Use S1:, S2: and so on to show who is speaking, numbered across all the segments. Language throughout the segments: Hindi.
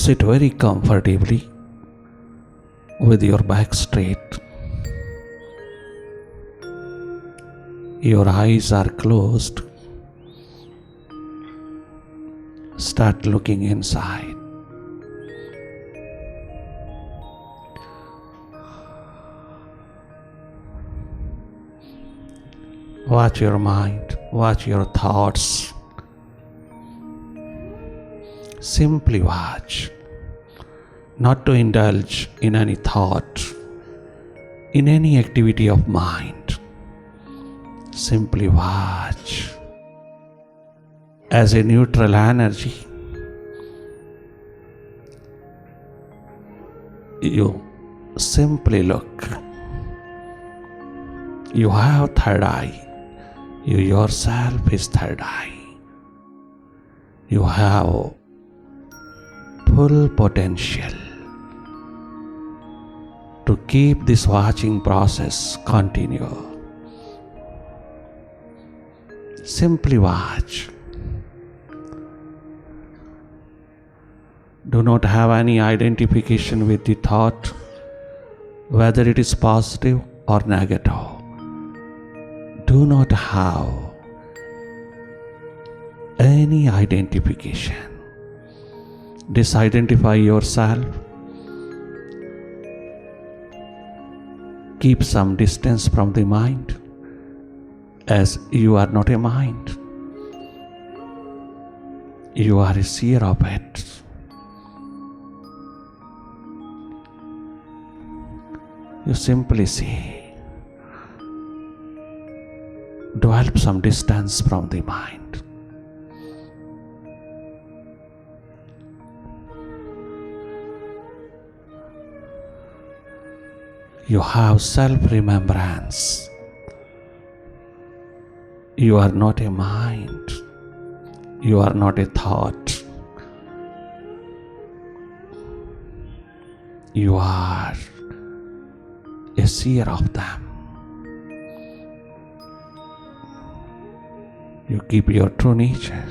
S1: Sit very comfortably with your back straight. Your eyes are closed. Start looking inside. Watch your mind, watch your thoughts. Simply watch, not to indulge in any thought, in any activity of mind. Simply watch. As a neutral energy, you simply look. You have third eye. You yourself is third eye. You have full potential to keep this watching process continue. Simply watch. Do not have any identification with the thought, whether it is positive or negative. Do not have any identification. Disidentify yourself. Keep some distance from the mind, as you are not a mind. You are a seer of it. You simply see. Develop some distance from the mind. You have self-remembrance. You are not a mind. You are not a thought. You are a seer of them. You keep your true nature.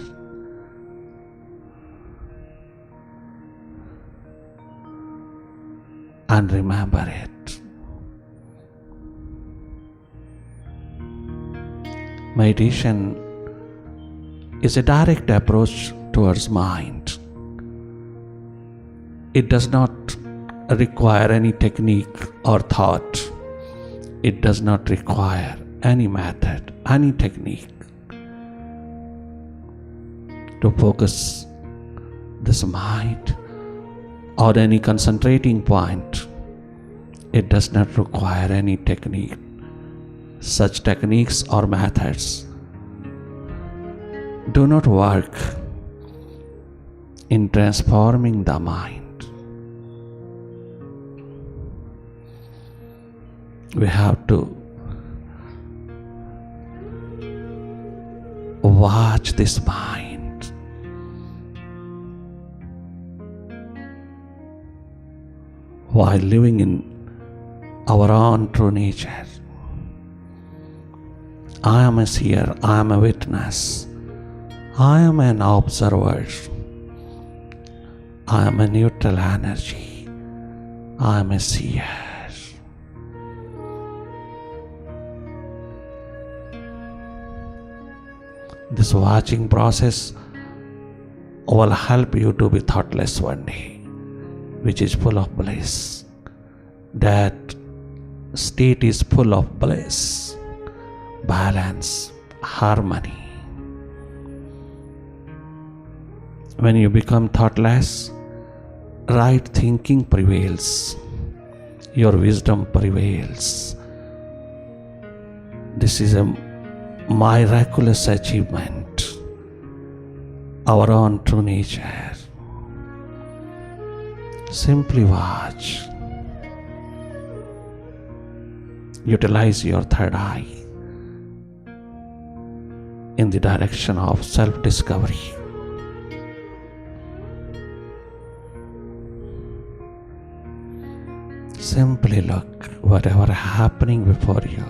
S1: And remember it. Meditation is a direct approach towards mind. It does not require any technique or thought. It does not require any method, any technique to focus this mind or any concentrating point. It does not require any technique. Such techniques or methods do not work in transforming the mind. We have to watch this mind. While living in our own true nature. I am a seer, I am a witness, I am an observer, I am a neutral energy, I am a seer. This watching process will help you to be thoughtless one day, which is full of bliss. That state is full of bliss, balance, harmony. When you become thoughtless, right thinking prevails, your wisdom prevails. This is a miraculous achievement, our own true nature. Simply watch. Utilize your third eye in the direction of self-discovery. Simply look whatever happening before you.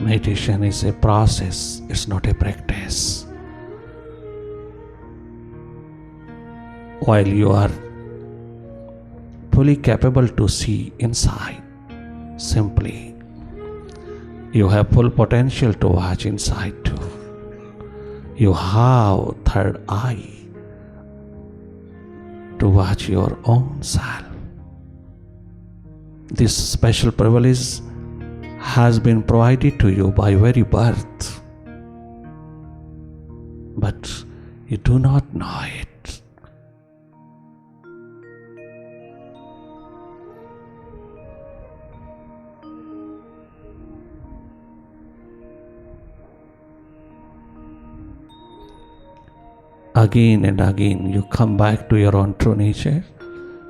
S1: Meditation is a process, it's not a practice. While you are fully capable to see inside, simply, you have full potential to watch inside too. You have third eye to watch your own self. This special privilege has been provided to you by very birth, but you do not know it. Again and again, you come back to your own true nature.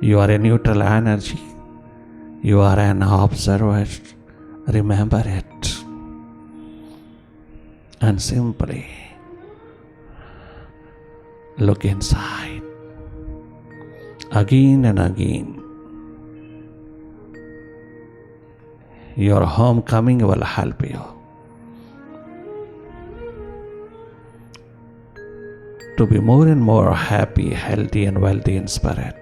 S1: You are a neutral energy. You are an observer. Remember it. And simply look inside. Again and again. Your homecoming will help you to be more and more happy, healthy, and wealthy in spirit.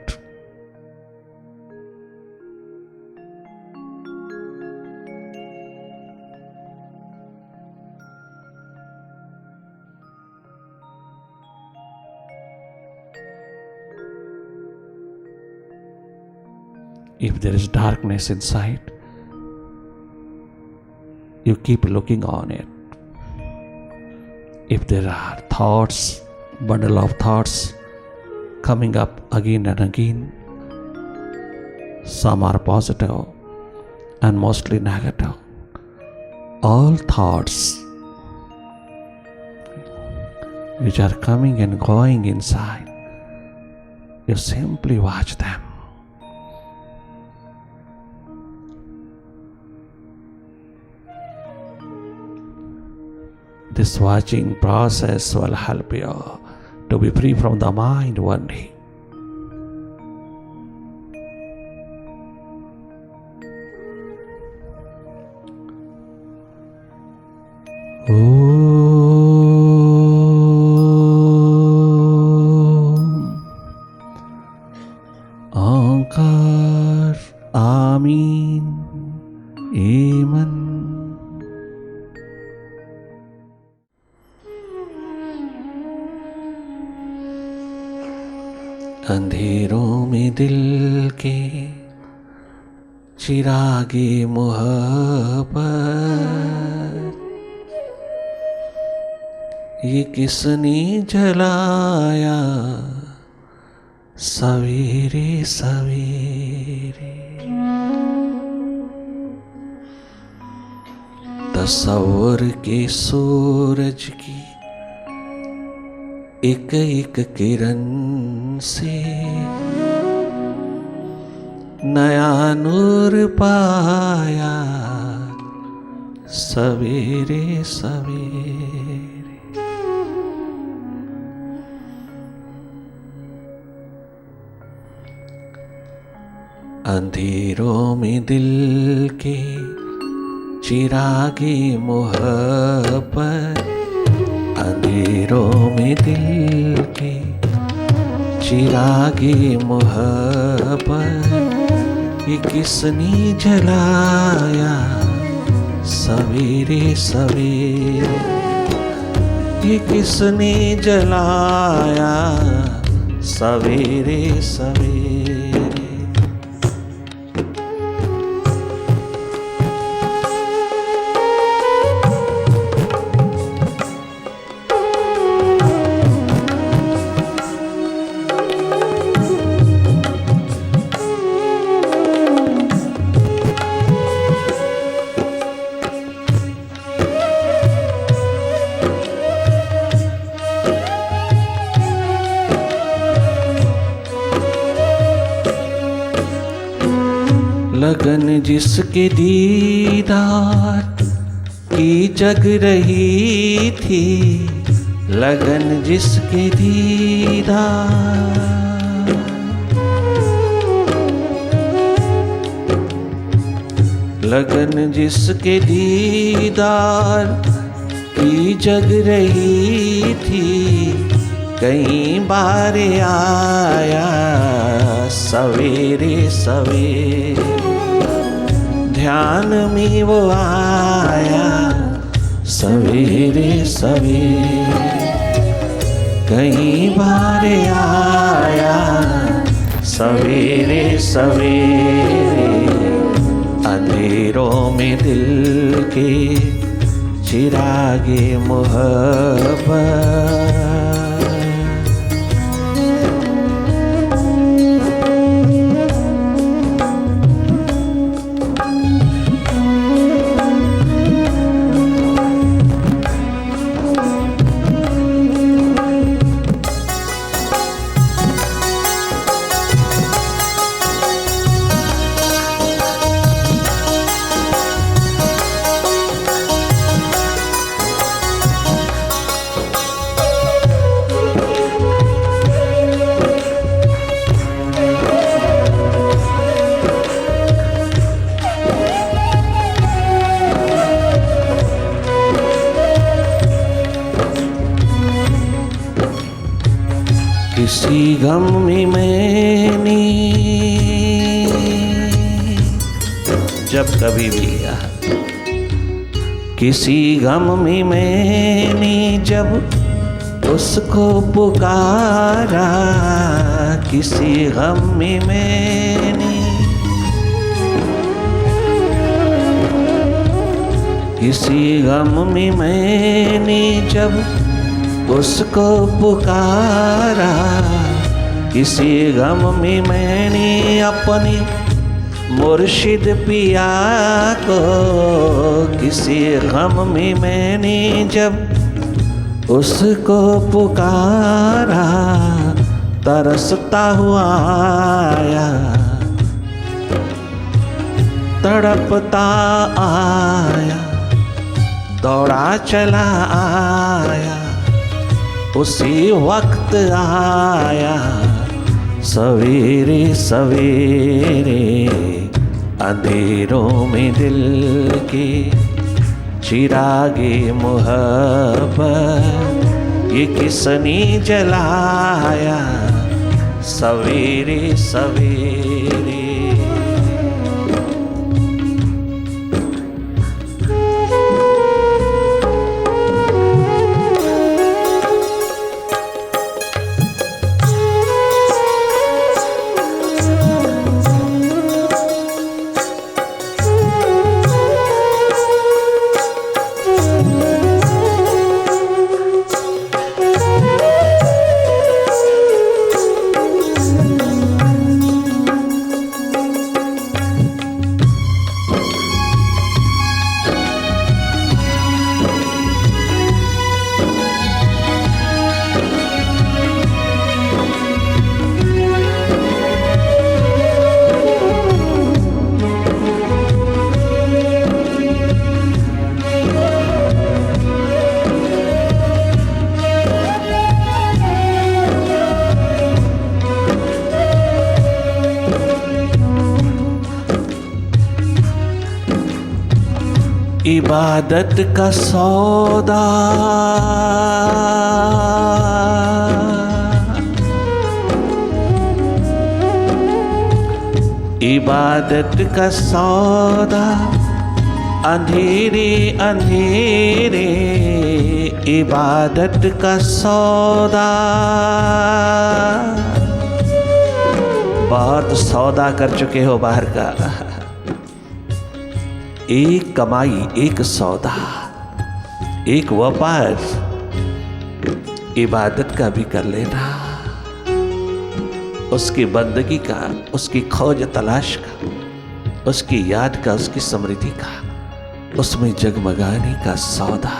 S1: If there is darkness inside, you keep looking on it. If there are thoughts, bundle of thoughts coming up again and again, some are positive and mostly negative. All thoughts which are coming and going inside, you simply watch them. This watching process will help you to be free from the mind one day. Ankar, Amin, Amen. अंधेरों में दिल के चिरागे मोहब्बत, ये किसने जलाया सवेरे सवेरे। तसव्वुर के सूरज की एक एक किरण से नया नूर पाया सवेरे सवेरे। अंधेरों में दिल के चिरागे मोहब्बत, अंधेरों में दिल के चिरागे मोहब्बत, ये किसने जलाया सवेरे सवेरे। ये किसने जलाया सवेरे सवेरे। लगन जिसके दीदार की जग रही थी, लगन जिसके दीदार, लगन जिसके दीदार की जग रही थी, कई बार आया सवेरे सवेरे, ध्यान में वो आया सवेरे सवेरे, कई बार आया सवेरे सवेरे, अंधेरों में दिल के चिरागे मोहब्बत। किसी गम में मैंने जब कभी भी किसी गम में मैंने जब उसको पुकारा, किसी गम में मैंने किसी गम में मैंने जब उसको पुकारा, किसी गम में मैंने अपने मुर्शिद पिया को, किसी गम में मैंने जब उसको पुकारा, तरसता हुआ आया तड़पता आया, दौड़ा चला आया उसी वक्त आया सवेरे सवेरे, अंधेरों में दिल के चिरागे मोहब्बत, ये किसने जलाया सवेरे सवेरे। इबादत का सौदा इबादत का सौदा, अंधेरे अंधेरे इबादत का सौदा। बहुत सौदा कर चुके हो बाहर का, एक कमाई एक सौदा एक व्यापार, इबादत का भी कर लेना, उसकी बंदगी का, उसकी खोज तलाश का, उसकी याद का, उसकी समृद्धि का, उसमें जगमगाने का सौदा,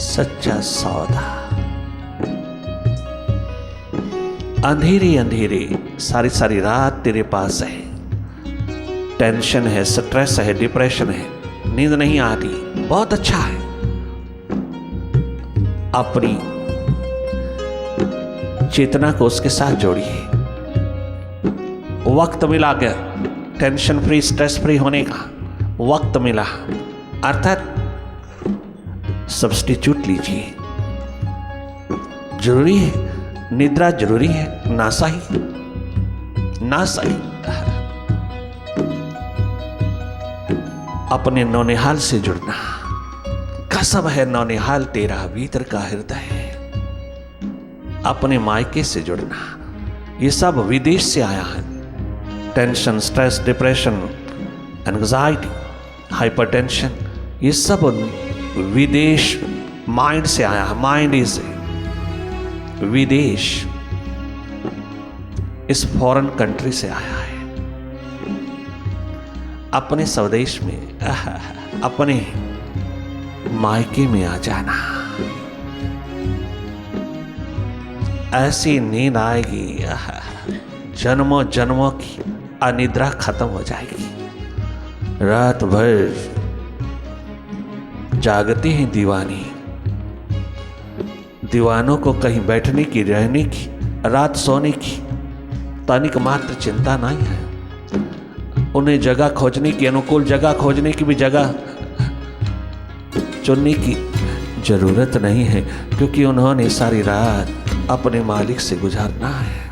S1: सच्चा सौदा। अंधेरे अंधेरे सारी सारी रात तेरे पास है, टेंशन है, स्ट्रेस है, डिप्रेशन है, नींद नहीं आती, बहुत अच्छा है। अपनी चेतना को उसके साथ जोड़िए, वक्त मिला गया टेंशन फ्री स्ट्रेस फ्री होने का, वक्त मिला, अर्थात सब्स्टिट्यूट लीजिए। जरूरी है निद्रा, जरूरी है ना सही, ना सही। अपने नौनिहाल से जुड़ना, कसम है नौनिहाल तेरा भीतर का हृदय है। अपने मायके से जुड़ना, ये सब विदेश से आया है। Tension, stress, depression, anxiety, hypertension, ये सब विदेश माइंड से आया है। माइंड इज विदेश, इस फॉरेन कंट्री से आया है। अपने स्वदेश में, अपने मायके में आ जाना। ऐसी नींद आएगी, जन्मों जन्मों की अनिद्रा खत्म हो जाएगी। रात भर जागते हैं दीवानी, दीवानों को कहीं बैठने की, रहने की, रात सोने की तनिक मात्र चिंता नहीं है। उन्हें जगह खोजने की, अनुकूल जगह खोजने की भी जगह चुनने की जरूरत नहीं है, क्योंकि उन्होंने सारी रात अपने मालिक से गुजारना है।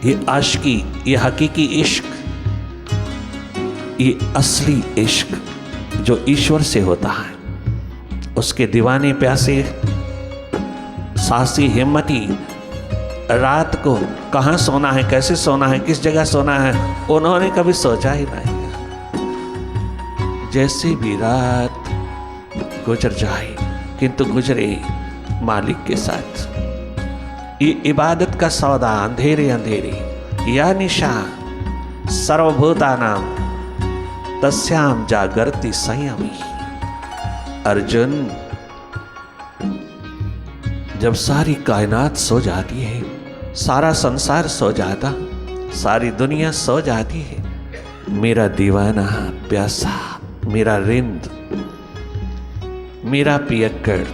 S1: ये आशिकी, ये हकीकी इश्क, ये असली इश्क जो ईश्वर से होता है, उसके दीवाने प्यासे साहसी हिम्मती रात को कहाँ सोना है, कैसे सोना है, किस जगह सोना है, उन्होंने कभी सोचा ही नहीं। जैसे भी रात गुजर जाए, किंतु गुजरे मालिक के साथ। ये इबादत का सौदा अंधेरे अंधेरे या निशा सर्वभूतानां तस्याम जागर्ति संयमी। अर्जुन, जब सारी कायनात सो जाती है, सारा संसार सो जाता, सारी दुनिया सो जाती है, मेरा दीवाना प्यासा, मेरा रिंद, मेरा पियक्कड़,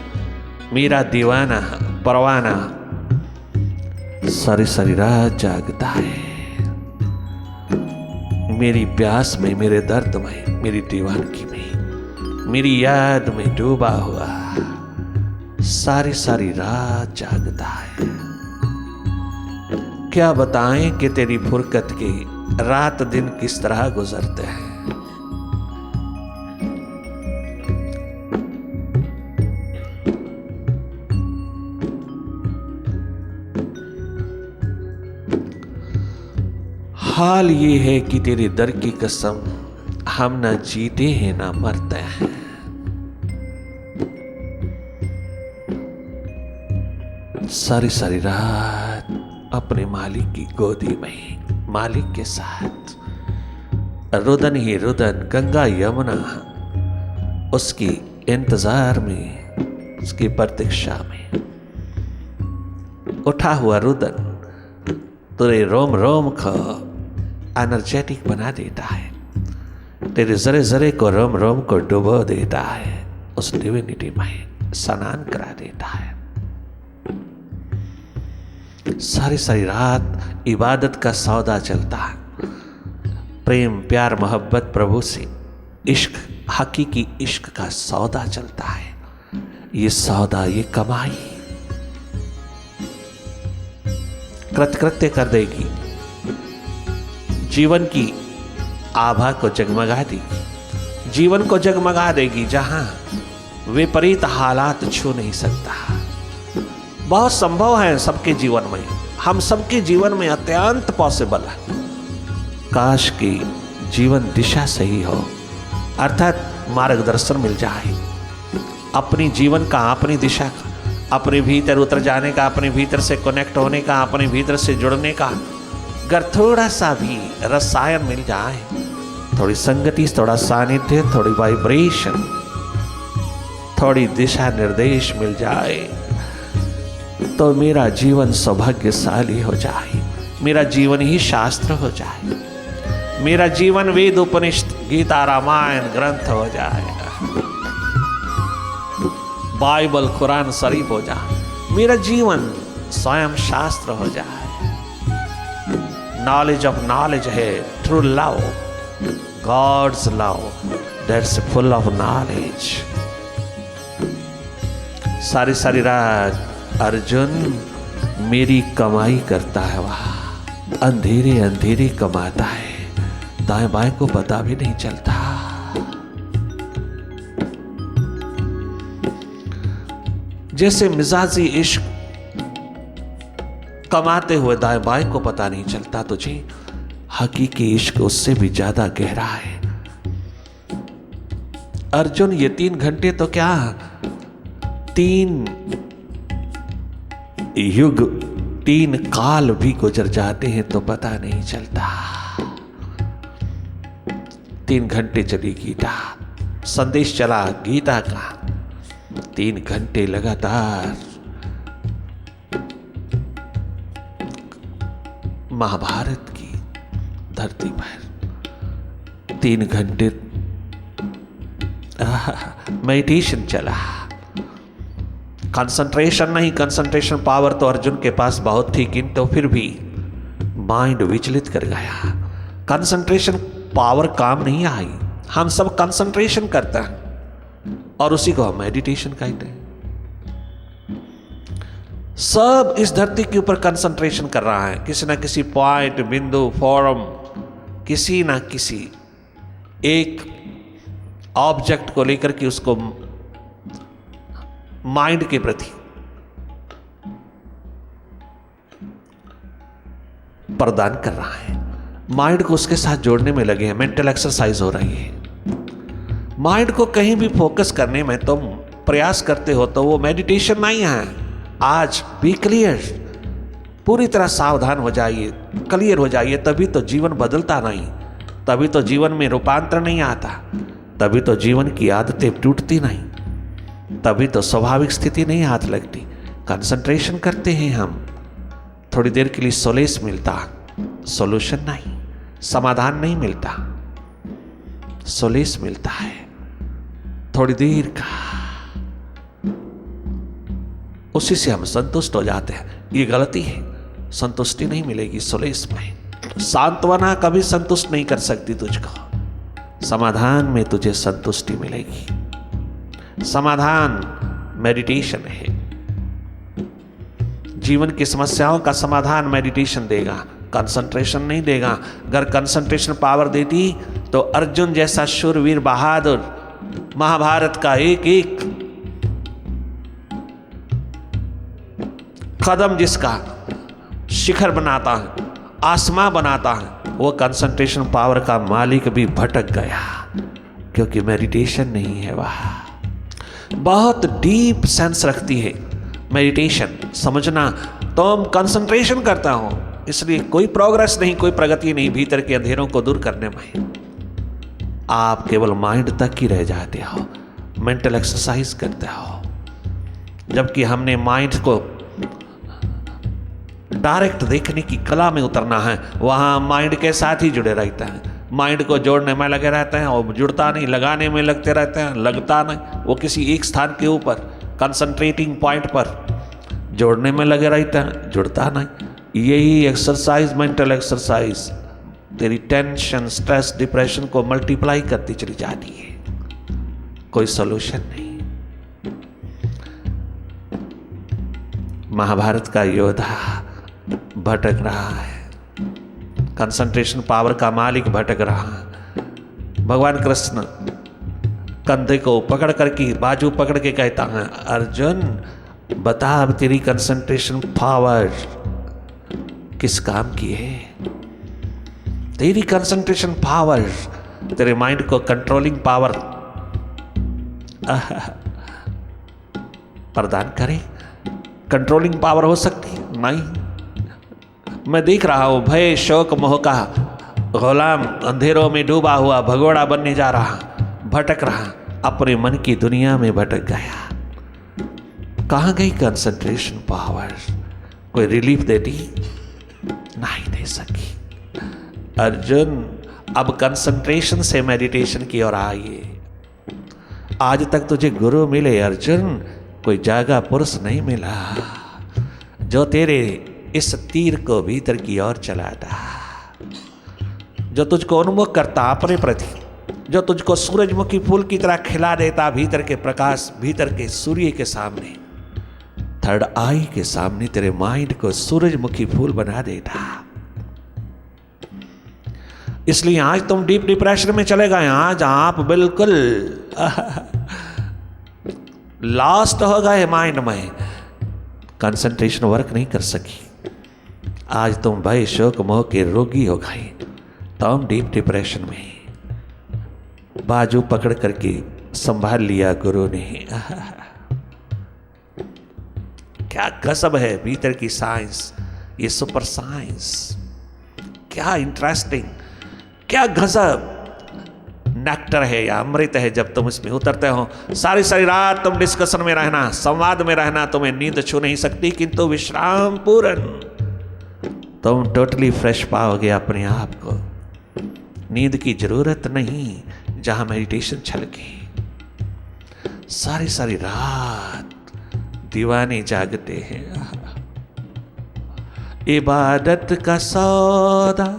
S1: मेरा दीवाना परवाना सारी सारी रात जागता है। मेरी प्यास में, मेरे दर्द में, मेरी दीवानगी में, मेरी याद में डूबा हुआ सारी सारी रात जागता है। क्या बताएं कि तेरी फुरकत के रात दिन किस तरह गुजरते हैं। हाल ये है कि तेरे दर की कसम, हम ना जीते हैं ना मरते हैं। सारी सारी रात अपने मालिक की गोदी में, मालिक के साथ रुदन ही रुदन, गंगा यमुना उसकी इंतजार में, उसकी प्रतीक्षा में। उठा हुआ रुदन तेरे रोम रोम को एनर्जेटिक बना देता है, तेरे जरे जरे को, रोम रोम को डुबो देता है, उस डिविनिटी में स्नान करा देता है। सारी सारी रात इबादत का सौदा चलता है, प्रेम प्यार मोहब्बत प्रभु से, इश्क, हकीकी इश्क का सौदा चलता है। ये सौदा, ये कमाई कृतकृत्य कर देगी, जीवन की आभा को जगमगा देगी, जीवन को जगमगा देगी, जहां विपरीत हालात छू नहीं सकता। बहुत संभव है सबके जीवन में, हम सबके जीवन में अत्यंत पॉसिबल है। काश की जीवन दिशा सही हो, अर्थात मार्गदर्शन मिल जाए, अपनी जीवन का, अपनी दिशा का, अपने भीतर उतर जाने का, अपने भीतर से कनेक्ट होने का, अपने भीतर से जुड़ने का। अगर थोड़ा सा भी रसायन मिल जाए, थोड़ी संगति, थोड़ा सानिध्य, थोड़ी वाइब्रेशन, थोड़ी दिशा निर्देश मिल जाए, तो मेरा जीवन सौभाग्यशाली हो जाए, मेरा जीवन ही शास्त्र हो जाए, मेरा जीवन वेद उपनिषद गीता रामायण ग्रंथ हो जाए, बाइबल कुरान शरीफ हो जाए, मेरा जीवन स्वयं शास्त्र हो जाए। नॉलेज ऑफ नॉलेज है, true love, God's love that's full of knowledge. सारी सारी रात अर्जुन मेरी कमाई करता है, वह अंधेरे अंधेरे कमाता है, दाएं बाएं को पता भी नहीं चलता। जैसे मिजाजी इश्क कमाते हुए दाएं बाएं को पता नहीं चलता, तुझे हकीकी इश्क उससे भी ज्यादा गहरा है। अर्जुन ये 3 घंटे तो क्या, 3 युग 3 काल भी गुजर जाते हैं तो पता नहीं चलता। 3 घंटे चली गीता, संदेश चला गीता का, 3 घंटे लगातार महाभारत की धरती पर 3 घंटे मेडिटेशन चला। कंसंट्रेशन नहीं, कंसंट्रेशन पावर तो अर्जुन के पास बहुत थी, किंतु फिर भी माइंड विचलित कर गया। कंसंट्रेशन पावर काम नहीं आई। हम सब कंसंट्रेशन करते हैं और उसी को हम मेडिटेशन कहते हैं। सब इस धरती के ऊपर कंसंट्रेशन कर रहा है, किसी ना किसी पॉइंट, बिंदु, फॉरम, किसी ना किसी एक ऑब्जेक्ट को लेकर के उसको माइंड के प्रति प्रदान कर रहा है। माइंड को उसके साथ जोड़ने में लगे हैं, मेंटल एक्सरसाइज हो रही है। माइंड को कहीं भी फोकस करने में तुम प्रयास करते हो तो वो मेडिटेशन नहीं है। आज बी क्लियर, पूरी तरह सावधान हो जाइए, क्लियर हो जाइए, तभी तो जीवन बदलता नहीं, तभी तो जीवन में रूपांतर नहीं आता, तभी तो जीवन की आदतें टूटती नहीं, तभी तो स्वाभाविक स्थिति नहीं हाथ लगती। कंसंट्रेशन करते हैं हम, थोड़ी देर के लिए सोलेस मिलता, सॉल्यूशन नहीं, समाधान नहीं मिलता, सोलेस मिलता है थोड़ी देर का, उसी से हम संतुष्ट हो जाते हैं। ये गलती है, संतुष्टि नहीं मिलेगी सोलेस में। सांत्वना कभी संतुष्ट नहीं कर सकती तुझको, समाधान में तुझे संतुष्टि मिलेगी। समाधान मेडिटेशन है। जीवन की समस्याओं का समाधान मेडिटेशन देगा, कंसंट्रेशन नहीं देगा। अगर कंसंट्रेशन पावर देती तो अर्जुन जैसा शूरवीर बहादुर महाभारत का एक एक कदम जिसका शिखर बनाता है, आसमां बनाता है, वो कंसंट्रेशन पावर का मालिक भी भटक गया, क्योंकि मेडिटेशन नहीं है। वह बहुत डीप सेंस रखती है मेडिटेशन, समझना। तुम कंसंट्रेशन करता हो इसलिए कोई प्रोग्रेस नहीं, कोई प्रगति नहीं भीतर के अंधेरों को दूर करने में। आप केवल माइंड तक ही रह जाते हो, मेंटल एक्सरसाइज करते हो, जबकि हमने माइंड को डायरेक्ट देखने की कला में उतरना है। वहाँ माइंड के साथ ही जुड़े रहते हैं, माइंड को जोड़ने में लगे रहते हैं और जुड़ता नहीं, लगाने में लगते रहते हैं, लगता नहीं। वो किसी एक स्थान के ऊपर कंसंट्रेटिंग पॉइंट पर जोड़ने में लगे रहते हैं, जुड़ता नहीं। यही एक्सरसाइज, मेंटल एक्सरसाइज तेरी टेंशन, स्ट्रेस, डिप्रेशन को मल्टीप्लाई करती चली जाती है, कोई सॉल्यूशन नहीं। महाभारत का योद्धा भटक रहा है, कंसंट्रेशन पावर का मालिक भटक रहा है। भगवान कृष्ण कंधे को पकड़ करके, बाजू पकड़ के कहता है, अर्जुन बता अब तेरी कंसंट्रेशन पावर किस काम की है? तेरी कंसंट्रेशन पावर तेरे माइंड को कंट्रोलिंग पावर प्रदान करे। कंट्रोलिंग पावर हो सकती नहीं। मैं देख रहा हूं भय, शोक, मोह का गुलाम अंधेरों में डूबा हुआ भगोड़ा बनने जा रहा, भटक रहा, अपने मन की दुनिया में भटक गया। कहां गई कंसंट्रेशन पावर? कोई रिलीफ देती? नहीं दे सकी। अर्जुन अब कंसंट्रेशन से मेडिटेशन की ओर आइए। आज तक तुझे गुरु मिले अर्जुन, कोई जागा पुरुष नहीं मिला जो तेरे इस तीर को भीतर की ओर चलाता। जो तुझको उन्मुख करता अपने प्रति, जो तुझको सूरजमुखी फूल की तरह खिला देता भीतर के प्रकाश, भीतर के सूर्य के सामने, थर्ड आई के सामने तेरे माइंड को सूरजमुखी फूल बना देता। इसलिए आज तुम डीप डिप्रेशन में चले गए, आज आप बिल्कुल लॉस्ट हो गए माइंड में, कंसंट्रेशन वर्क नहीं कर सकी। आज तुम भय शोक मोह के रोगी हो गए, तुम डीप डिप्रेशन में। बाजू पकड़ करके संभाल लिया गुरु ने। क्या गजब है भीतर की साइंस, ये सुपर साइंस, क्या इंटरेस्टिंग, क्या गजब नेक्टर है या अमृत है। जब तुम इसमें उतरते हो, सारी सारी रात तुम डिस्कशन में रहना, संवाद में रहना, तुम्हें नींद छू नहीं सकती, किंतु विश्राम पूर्ण तुम टोटली फ्रेश पाओगे अपने आप को। नींद की जरूरत नहीं जहां मेडिटेशन छलके। सारी सारी रात दीवाने जागते हैं। इबादत का सौदा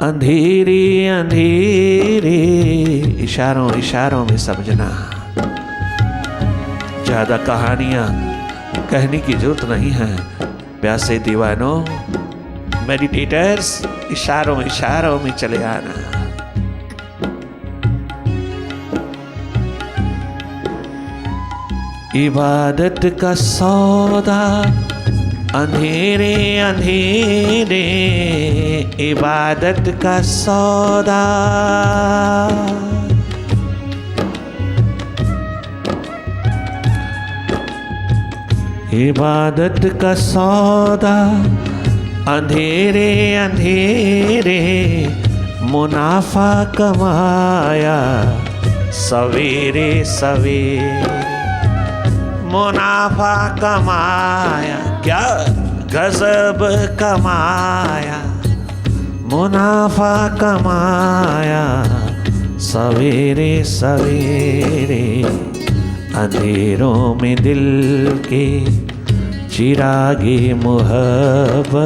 S1: अंधेरे अंधेरे, इशारों इशारों में समझना। ज्यादा कहानियां कहने की जरूरत नहीं है प्यासे दीवानों, मेडिटेटर्स, इशारों इशारों में चले आना। इबादत का सौदा अंधेरे अंधेरे, इबादत का सौदा। इबादत का सौदा अंधेरे अंधेरे, मुनाफा कमाया सवेरे सवेरे, मुनाफा कमाया, क्या गजब कमाया, मुनाफा कमाया सवेरे सवेरे। अंधेरों में दिल के चिरागे मोहब्बत,